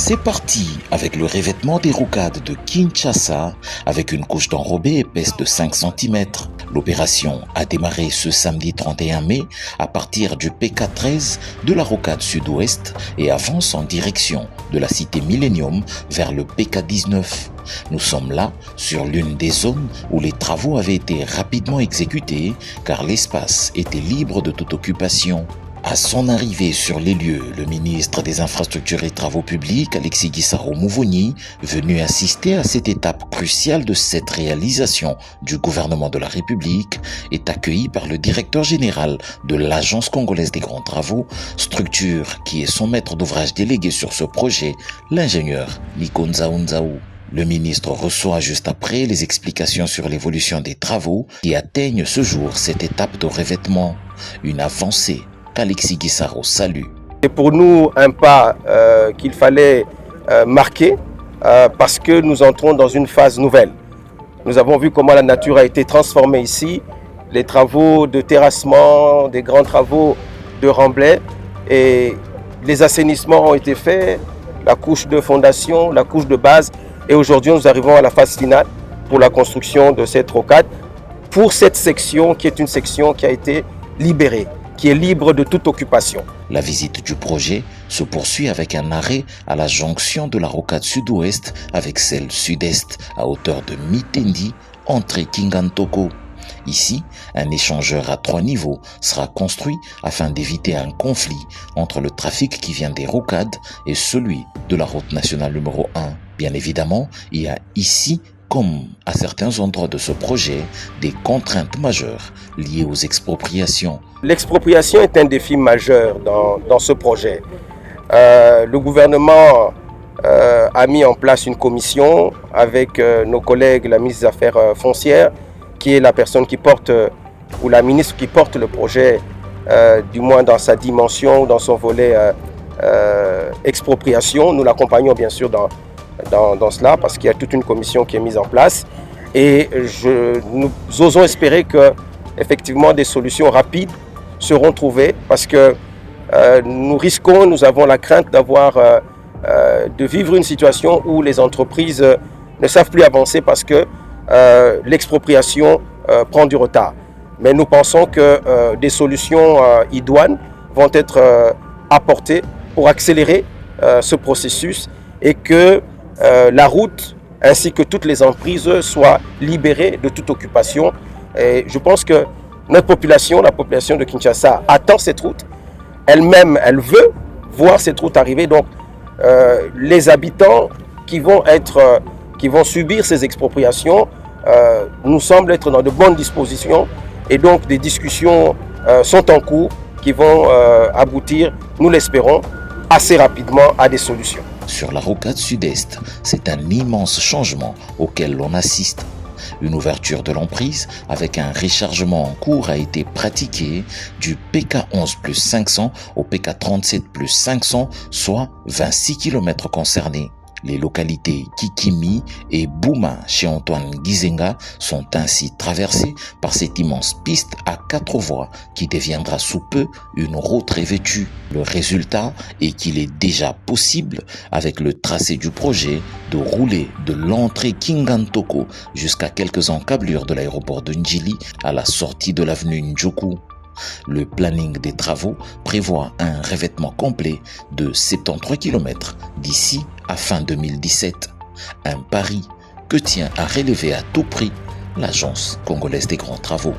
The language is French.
C'est parti avec le revêtement des rocades de Kinshasa avec une couche d'enrobé épaisse de 5 cm. L'opération a démarré ce samedi 31 mai à partir du PK13 de la rocade sud-ouest et avance en direction de la cité Millennium vers le PK19. Nous sommes là sur l'une des zones où les travaux avaient été rapidement exécutés car l'espace était libre de toute occupation. À son arrivée sur les lieux, le ministre des Infrastructures et Travaux Publics, Alexis Gisaro Mouvouni, venu assister à cette étape cruciale de cette réalisation du gouvernement de la République, est accueilli par le directeur général de l'Agence congolaise des grands travaux, structure qui est son maître d'ouvrage délégué sur ce projet, l'ingénieur Nico Nzaou. Le ministre reçoit juste après les explications sur l'évolution des travaux qui atteignent ce jour cette étape de revêtement, une avancée qu'Alexis Gisaro salue. C'est pour nous un pas qu'il fallait marquer parce que nous entrons dans une phase nouvelle. Nous avons vu comment la nature a été transformée ici, les travaux de terrassement, des grands travaux de remblai et les assainissements ont été faits, la couche de fondation, la couche de base et aujourd'hui nous arrivons à la phase finale pour la construction de cette rocade pour cette section qui est une section qui a été libérée, qui est libre de toute occupation. La visite du projet se poursuit avec un arrêt à la jonction de la rocade sud-ouest avec celle sud-est à hauteur de Mitendi, entrée Kingantoko. Ici, un échangeur à 3 niveaux sera construit afin d'éviter un conflit entre le trafic qui vient des rocades et celui de la route nationale numéro 1. Bien évidemment, il y a ici, comme à certains endroits de ce projet, des contraintes majeures liées aux expropriations. L'expropriation est un défi majeur dans ce projet. Le gouvernement a mis en place une commission avec nos collègues, la ministre des Affaires foncières, qui est la personne qui porte, ou la ministre qui porte le projet, du moins dans sa dimension, dans son volet expropriation. Nous l'accompagnons bien sûr dans cela parce qu'il y a toute une commission qui est mise en place et nous osons espérer que effectivement des solutions rapides seront trouvées parce que nous avons la crainte de vivre une situation où les entreprises ne savent plus avancer parce que l'expropriation prend du retard. Mais nous pensons que des solutions idoines vont être apportées pour accélérer ce processus et que la route ainsi que toutes les emprises soient libérées de toute occupation. Et je pense que notre population, la population de Kinshasa, attend cette route. Elle-même, elle veut voir cette route arriver. Donc, les habitants qui vont subir ces expropriations nous semblent être dans de bonnes dispositions. Et donc, des discussions sont en cours qui vont aboutir, nous l'espérons, assez rapidement à des solutions. Sur la rocade sud-est, c'est un immense changement auquel l'on assiste. Une ouverture de l'emprise avec un rechargement en cours a été pratiquée du PK11 plus 500 au PK37 plus 500, soit 26 km concernés. Les localités Kikimi et Bouma chez Antoine Gizenga sont ainsi traversées par cette immense piste à 4 voies qui deviendra sous peu une route revêtue. Le résultat est qu'il est déjà possible, avec le tracé du projet, de rouler de l'entrée Kingantoko jusqu'à quelques encablures de l'aéroport de Njili à la sortie de l'avenue Ndjoku. Le planning des travaux prévoit un revêtement complet de 73 km d'ici à fin 2017. Un pari que tient à relever à tout prix l'Agence congolaise des grands travaux.